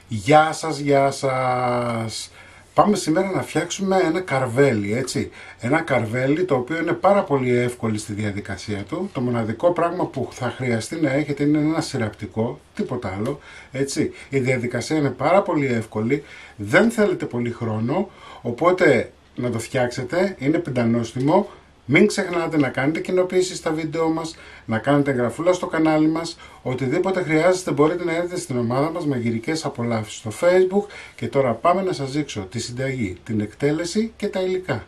Γεια σας, γεια σας. Πάμε σήμερα να φτιάξουμε ένα καρβέλι, έτσι. Ένα καρβέλι το οποίο είναι πάρα πολύ εύκολο στη διαδικασία του. Το μοναδικό πράγμα που θα χρειαστεί να έχετε είναι ένα συρραπτικό, τίποτα άλλο, έτσι. Η διαδικασία είναι πάρα πολύ εύκολη, δεν θέλετε πολύ χρόνο, οπότε να το φτιάξετε, είναι πεντανόστιμο. Μην ξεχνάτε να κάνετε κοινοποίηση στα βίντεο μας, να κάνετε εγγραφούλα στο κανάλι μας. Οτιδήποτε χρειάζεστε μπορείτε να έρθετε στην ομάδα μας Μαγειρικές Απολαύσεις στο Facebook. Και τώρα πάμε να σας δείξω τη συνταγή, την εκτέλεση και τα υλικά.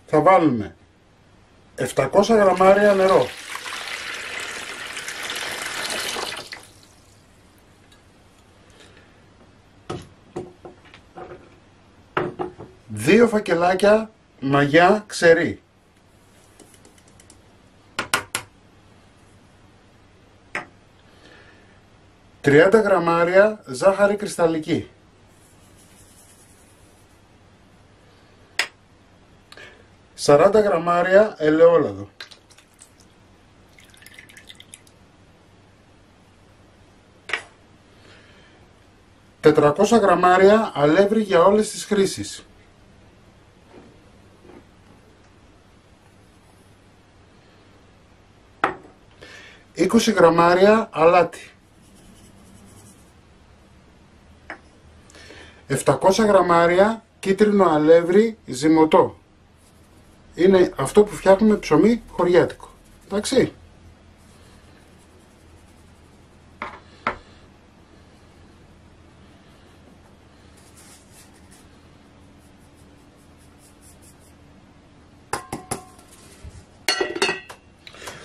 Θα βάλουμε 700 γραμμάρια νερό. Δύο φακελάκια μαγιά ξερή. ...30 γραμμάρια ζάχαρη κρυσταλλική. 40 γραμμάρια ελαιόλαδο. 400 γραμμάρια αλεύρι για όλες τις χρήσεις. 20 γραμμάρια αλάτι. 700 γραμμάρια κίτρινο αλεύρι ζυμωτό. Είναι αυτό που φτιάχνουμε ψωμί χωριάτικο. Εντάξει.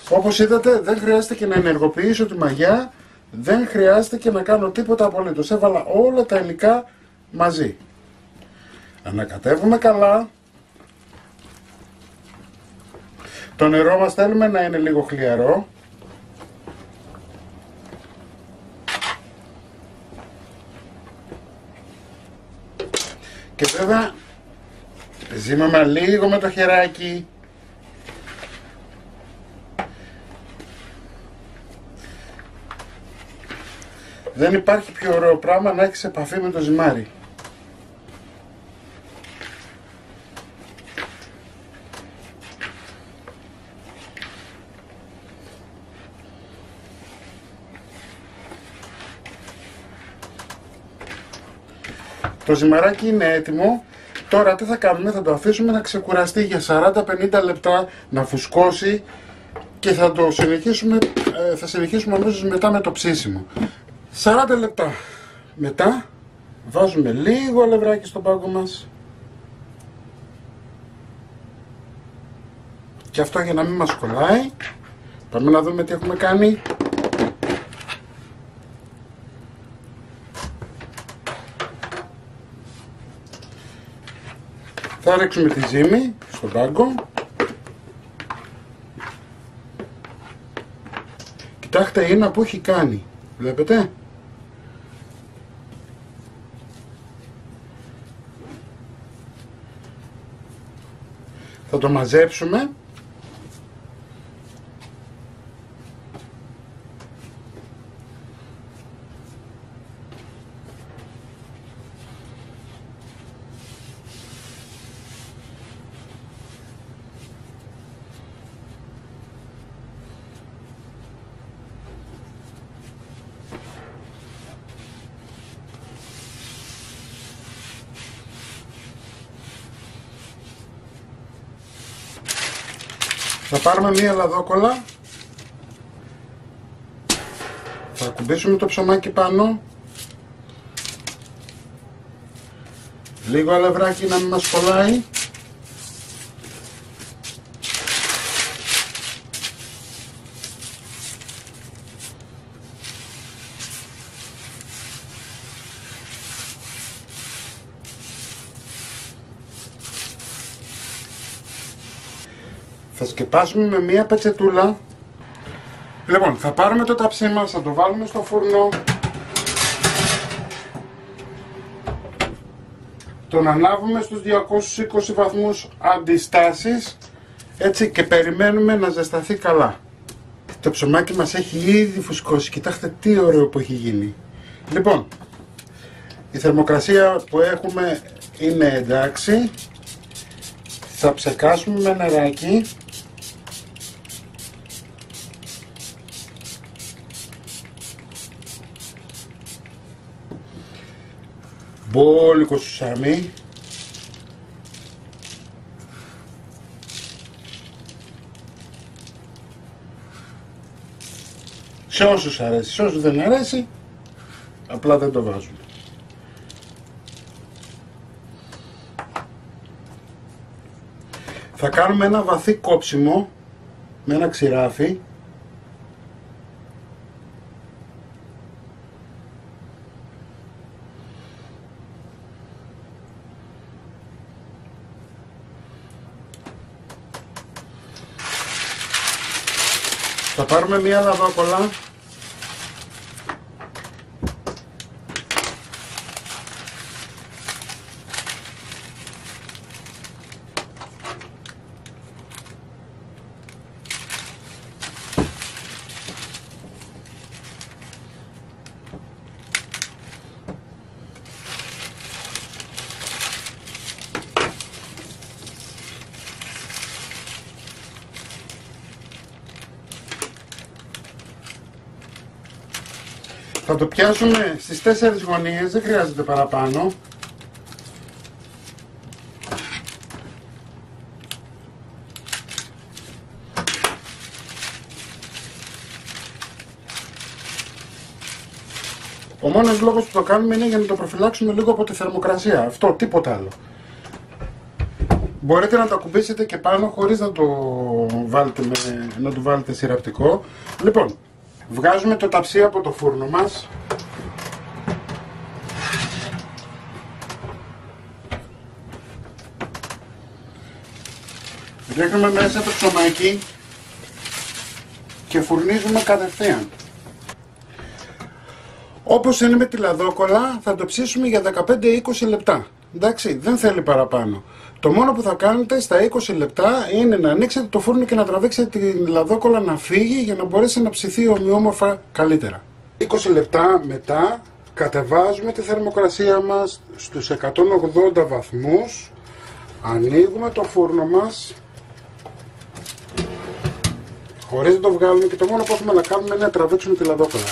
Όπως είδατε δεν χρειάζεται και να ενεργοποιήσω τη μαγιά, δεν χρειάζεται και να κάνω τίποτα απολύτως. Έβαλα όλα τα υλικά μαζί. Ανακατεύουμε καλά. Το νερό μας θέλουμε να είναι λίγο χλιαρό. Και βέβαια ζύμαμε λίγο με το χεράκι. Δεν υπάρχει πιο ωραίο πράγμα να έχεις επαφή με το ζυμάρι. Το ζυμαράκι είναι έτοιμο. Τώρα τι θα κάνουμε, θα το αφήσουμε να ξεκουραστεί για 40-50 λεπτά, να φουσκώσει και θα συνεχίσουμε αμέσως μετά με το ψήσιμο. 40 λεπτά μετά βάζουμε λίγο αλευράκι στο πάγκο μας και αυτό για να μην μας κολλάει. Πάμε να δούμε τι έχουμε κάνει. Θα ρίξουμε τη ζύμη στον πάγκο. Κοιτάξτε, είναι που έχει κάνει, βλέπετε. Θα το μαζέψουμε. Θα πάρουμε μία λαδόκολλα, θα ακουμπήσουμε το ψωμάκι πάνω, λίγο αλευράκι να μην μας κολλάει. Θα σκεπάσουμε με μία πετσετούλα. Λοιπόν, θα πάρουμε το ταψί μας, θα το βάλουμε στο φούρνο. Τον ανάβουμε στους 220 βαθμούς αντιστάσεις, έτσι, και περιμένουμε να ζεσταθεί καλά. Το ψωμάκι μας έχει ήδη φουσκώσει, κοιτάξτε τι ωραίο που έχει γίνει. Λοιπόν, η θερμοκρασία που έχουμε είναι εντάξει. Θα ψεκάσουμε με νεράκι. Μπόλικο σουσάμι. Σε όσους αρέσει, σε όσους δεν αρέσει, απλά δεν το βάζουμε. Θα κάνουμε ένα βαθύ κόψιμο με ένα ξηράφι. Θα πάρουμε μία λαδόκολλα. Θα το πιάσουμε στις 4 γωνίες, δεν χρειάζεται παραπάνω. Ο μόνος λόγος που το κάνουμε είναι για να το προφυλάξουμε λίγο από τη θερμοκρασία. Αυτό, τίποτα άλλο. Μπορείτε να το ακουμπήσετε και πάνω χωρίς να το βάλετε σειραπτικό. Λοιπόν, βγάζουμε το ταψί από το φούρνο μας. Ρίχνουμε μέσα το ψωμάκι και φουρνίζουμε κατευθείαν. Όπως είναι με τη λαδόκολλα, θα το ψήσουμε για 15-20 λεπτά. Εντάξει, δεν θέλει παραπάνω. Το μόνο που θα κάνετε στα 20 λεπτά είναι να ανοίξετε το φούρνο και να τραβήξετε τη λαδόκολλα να φύγει για να μπορέσει να ψηθεί ομοιόμορφα καλύτερα. 20 λεπτά μετά κατεβάζουμε τη θερμοκρασία μας στους 180 βαθμούς. Ανοίγουμε το φούρνο μας χωρίς να το βγάλουμε και το μόνο που έχουμε να κάνουμε είναι να τραβήξουμε τη λαδόκολλα.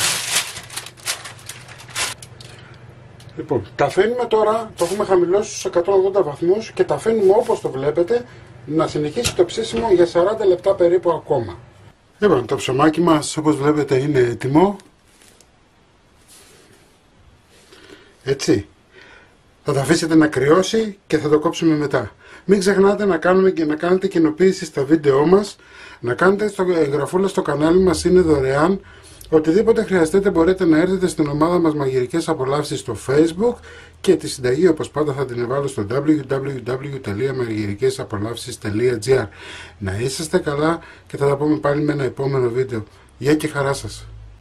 Λοιπόν, τα αφήνουμε τώρα, το έχουμε χαμηλώσει στους 180 βαθμούς και τα αφήνουμε όπως το βλέπετε να συνεχίσει το ψήσιμο για 40 λεπτά περίπου ακόμα. Λοιπόν, το ψωμάκι μας όπως βλέπετε είναι έτοιμο. Έτσι. Θα το αφήσετε να κρυώσει και θα το κόψουμε μετά. Μην ξεχνάτε να κάνετε κοινοποίηση στα βίντεό μας, να κάνετε εγγραφούλα στο κανάλι μας, είναι δωρεάν. Οτιδήποτε χρειαστείτε μπορείτε να έρθετε στην ομάδα μας Μαγειρικές Απολαύσεις στο Facebook και τη συνταγή όπως πάντα θα την εβάλω στο www.magirikesapolavsis.gr. Να είσαστε καλά και θα τα πούμε πάλι με ένα επόμενο βίντεο. Γεια και χαρά σας!